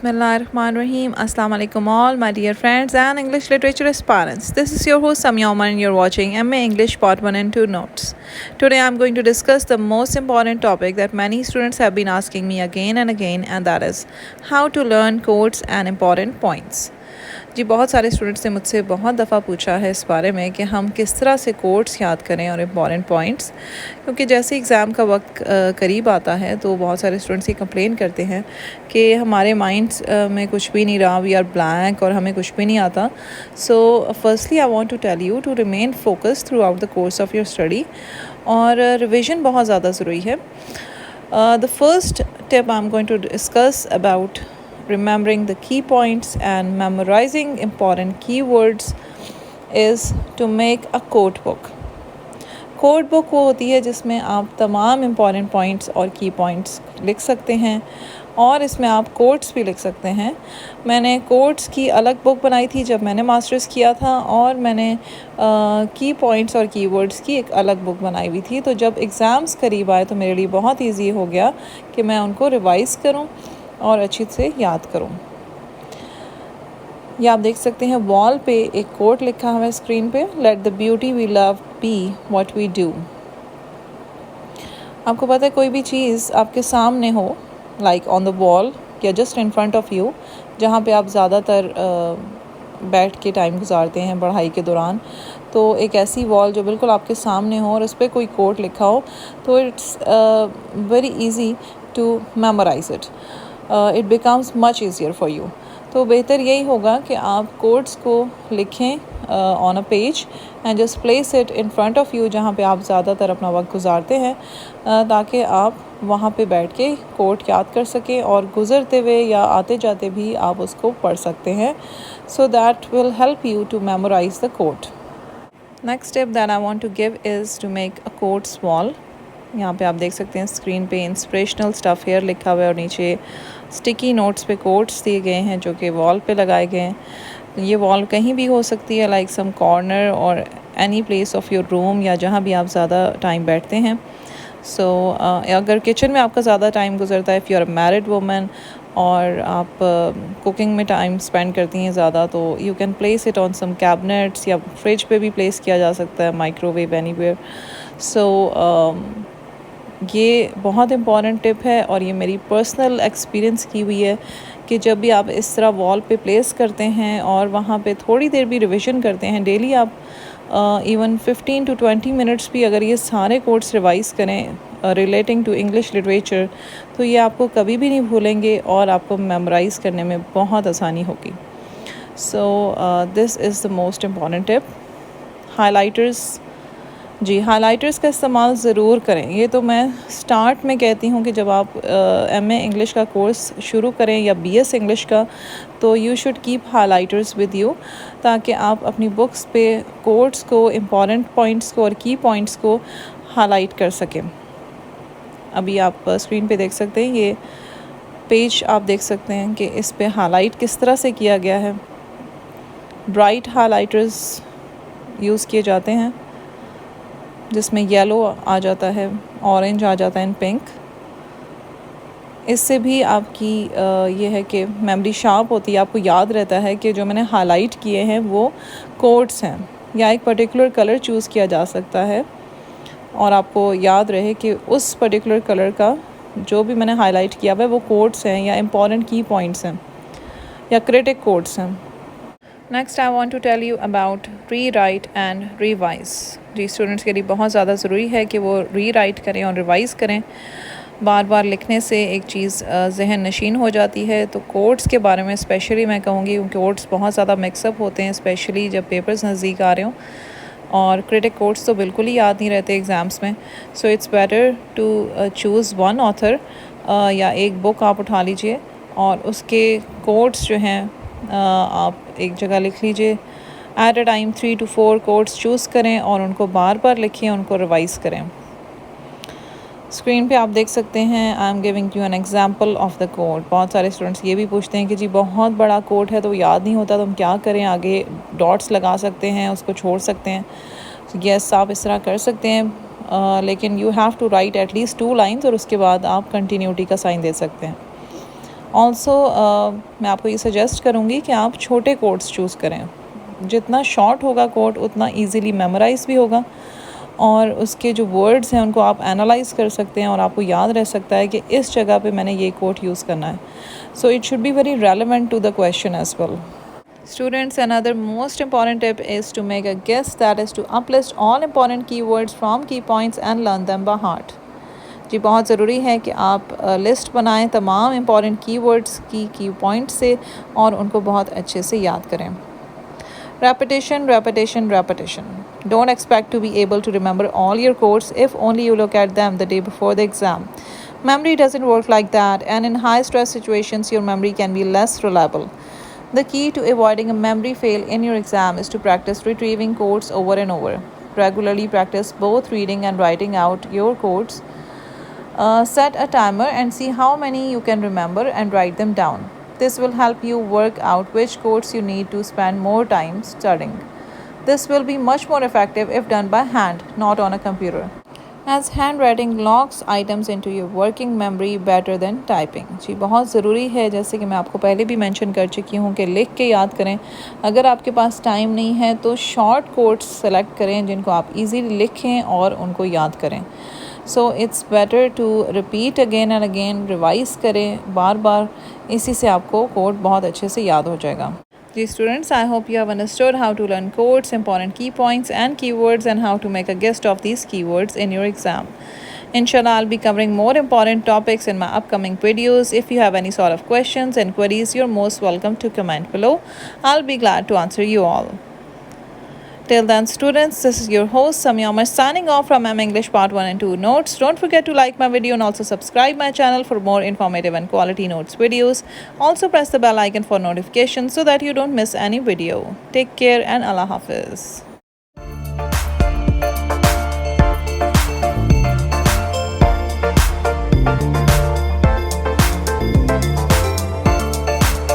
Bismillahirrahmanirrahim. Assalamu alaikum all my dear friends and English literature aspirants. This is your host Samya Omar and you're watching MA English Part 1 and 2 Notes. Today I'm going to discuss the most important topic that many students have been asking me again and again, and that is how to learn quotes and important points. जी बहुत सारे students ने मुझसे बहुत दफ़ा पूछा है इस बारे में कि हम किस तरह से कोट्स याद करें और इम्पॉर्टेंट पॉइंट्स, क्योंकि जैसे एग्ज़ाम का वक्त करीब आता है तो बहुत सारे स्टूडेंट्स ये कंप्लेन करते हैं कि हमारे माइंड्स में कुछ भी नहीं रहा, वी आर ब्लैंक और हमें कुछ भी नहीं आता. So firstly I want to tell you to remain focus throughout the course of your study, और रिविज़न बहुत ज़्यादा ज़रूरी है. The first tip I am going to discuss about remembering the key points and memorizing important keywords is to make a quote book. Quote book वो होती है जिसमें आप तमाम इम्पॉर्टेंट पॉइंट्स और की पॉइंट्स लिख सकते हैं, और इसमें आप कोट्स भी लिख सकते हैं. मैंने कोट्स की अलग बुक बनाई थी जब मैंने मास्टर्स किया था, और मैंने की पॉइंट्स और कीवर्ड्स की एक अलग बुक बनाई हुई थी. तो जब एग्ज़ाम्स करीब आए तो मेरे लिए बहुत ईजी हो गया कि मैं उनको रिवाइज़ करूँ और अच्छी से याद करूं. ये आप देख सकते हैं वॉल पे एक कोट लिखा हुआ है स्क्रीन पे, let the beauty we love be what we do. आपको पता है कोई भी चीज़ आपके सामने हो, लाइक ऑन द वॉल या just in front of you, जहाँ पे आप ज़्यादातर बैठ के टाइम गुजारते हैं पढ़ाई के दौरान, तो एक ऐसी वॉल जो बिल्कुल आपके सामने हो और उस पर कोई कोट लिखा हो, तो it's very easy to memorise it. It becomes much easier for you. तो बेहतर यही होगा कि आप कोट्स को लिखें on a page and just place it in front of you, जहाँ पे आप ज़्यादातर अपना वक्त गुजारते हैं, ताकि आप वहाँ पे बैठ के कोट याद कर सकें और गुज़रते हुए या आते जाते भी आप उसको पढ़ सकते हैं. So that will help you to memorise the quote. Next step that I want to give is to make a quote wall. यहाँ पे आप देख सकते हैं स्क्रीन पे इंस्पिरेशनल स्टफ़ हेयर लिखा हुआ है और नीचे स्टिकी नोट्स पे कोट्स दिए गए हैं जो कि वॉल पे लगाए गए हैं. ये वॉल कहीं भी हो सकती है, लाइक सम कॉर्नर और any place of your room, या जहाँ भी आप ज़्यादा टाइम बैठते हैं. सो अगर किचन में आपका ज़्यादा टाइम गुजरता है, if you are a married woman और आप कुकिंग में टाइम स्पेंड करती हैं ज़्यादा, तो you can place it on some cabinets, या फ्रिज पे भी प्लेस किया जा सकता है, माइक्रोवेव, एनीवेयर. सो ये बहुत इम्पॉर्टेंट टिप है और ये मेरी पर्सनल एक्सपीरियंस की हुई है कि जब भी आप इस तरह वॉल पे प्लेस करते हैं और वहाँ पे थोड़ी देर भी रिवीजन करते हैं डेली, आप इवन 15 to 20 मिनट्स भी अगर ये सारे कोर्स रिवाइज़ करें रिलेटिंग टू इंग्लिश लिटरेचर, तो ये आपको कभी भी नहीं भूलेंगे और आपको मेमोराइज़ करने में बहुत आसानी होगी. So this is the most important tip. Highlighters, जी हाइलाइटर्स का इस्तेमाल ज़रूर करें. ये तो मैं स्टार्ट में कहती हूँ कि जब आप MA इंग्लिश का कोर्स शुरू करें या BS इंग्लिश का, तो you should keep highlighters with you, ताकि आप अपनी बुक्स पे कोट्स को, इम्पॉर्टेंट पॉइंट्स को और की पॉइंट्स को हाईलाइट कर सकें. अभी आप स्क्रीन पे देख सकते हैं ये पेज, आप देख सकते हैं कि इस पे हाईलाइट किस तरह से किया गया है. ब्राइट हाइलाइटर्स यूज़ किए जाते हैं जिसमें येलो आ जाता है, ऑरेंज आ जाता है, एंड पिंक. इससे भी आपकी ये है कि मेमोरी शार्प होती है, आपको याद रहता है कि जो मैंने हाईलाइट किए हैं वो कोड्स हैं, या एक पर्टिकुलर कलर चूज़ किया जा सकता है और आपको याद रहे कि उस पर्टिकुलर कलर का जो भी मैंने हाईलाइट किया हुआ है वो कोड्स हैं, या इम्पॉर्टेंट की पॉइंट्स हैं, या क्रिटिक कोड्स हैं. Next I want to tell you about re write and revise. जी स्टूडेंट्स के लिए बहुत ज़्यादा ज़रूरी है कि वो री राइट करें और रिवाइज़ करें. बार बार लिखने से एक चीज़ जहन नशीन हो जाती है. तो कोट्स के बारे में स्पेशली मैं कहूँगी, कोट्स बहुत ज़्यादा मिक्सअप होते हैं, स्पेशली जब पेपर्स नज़दीक आ रहे हों, और क्रिटिक कोट्स तो बिल्कुल ही याद नहीं रहते एग्ज़ाम्स में. So it's better to choose one author, या एक बुक आप उठा लीजिए और उसके कोट्स जो हैं आप एक जगह लिख लीजिए. At a time 3 to 4 quotes choose करें और उनको बार बार लिखें, उनको रिवाइज़ करें. स्क्रीन पे आप देख सकते हैं, I am giving you an example of the quote. बहुत सारे स्टूडेंट्स ये भी पूछते हैं कि जी बहुत बड़ा कोट है तो याद नहीं होता, तो हम क्या करें, आगे डॉट्स लगा सकते हैं, उसको छोड़ सकते हैं. यस, आप इस तरह कर सकते हैं, लेकिन you have to write at least 2 lines और उसके बाद आप कंटिन्यूटी का साइन दे सकते हैं. ऑल्सो मैं आपको ये सजेस्ट करूँगी कि आप छोटे कोट्स चूज़ करें। जितना शॉर्ट होगा कोट उतना ईज़िली मेमोराइज भी होगा और उसके जो वर्ड्स हैं उनको आप एनालाइज कर सकते हैं और आपको याद रह सकता है कि इस जगह पे मैंने ये कोट यूज़ करना है। So it should be very relevant to the question as well. Students, another most important tip is to make a guess, that is to uplist all important keywords from key points and learn them by heart. जी बहुत ज़रूरी है कि आप list बनाएं तमाम important keywords की point से और उनको बहुत अच्छे से याद करें। Repetition, repetition, repetition. Don't expect to be able to remember all your codes if only you look at them the day before the exam. Memory doesn't work like that, and in high stress situations, your memory can be less reliable. The key to avoiding a memory fail in your exam is to practice retrieving codes over and over. Regularly practice both reading and writing out your codes. Set a timer and see how many you can remember and write them down. This will help you work out which codes you need to spend more time studying. This will be much more effective if done by hand, not on a computer, as handwriting locks items into your working memory better than typing. जी बहुत ज़रूरी है, जैसे कि मैं आपको पहले भी mention कर चुकी हूँ, कि लिख के याद करें। अगर आपके पास टाइम नहीं है तो शॉर्ट कोट्स सेलेक्ट करें जिनको आप इजीली लिखें और उनको याद करें। So it's better to repeat again and again, revise करें बार बार, इसी से आपको कोड बहुत अच्छे से याद हो जाएगा। Dear students, I hope you have understood how to learn codes, important key points and keywords, and how to make a guess of these keywords in your exam. Inshallah, I'll be covering more important topics in my upcoming videos. If you have any sort of questions and queries, you're most welcome to comment below. I'll be glad to answer you all. Till then, students, this is your host Samia Umar signing off from M English Part 1 and 2 Notes. Don't forget to like my video and also subscribe my channel for more informative and quality notes videos. Also press the bell icon for notifications so that you don't miss any video. Take care and Allah Hafiz.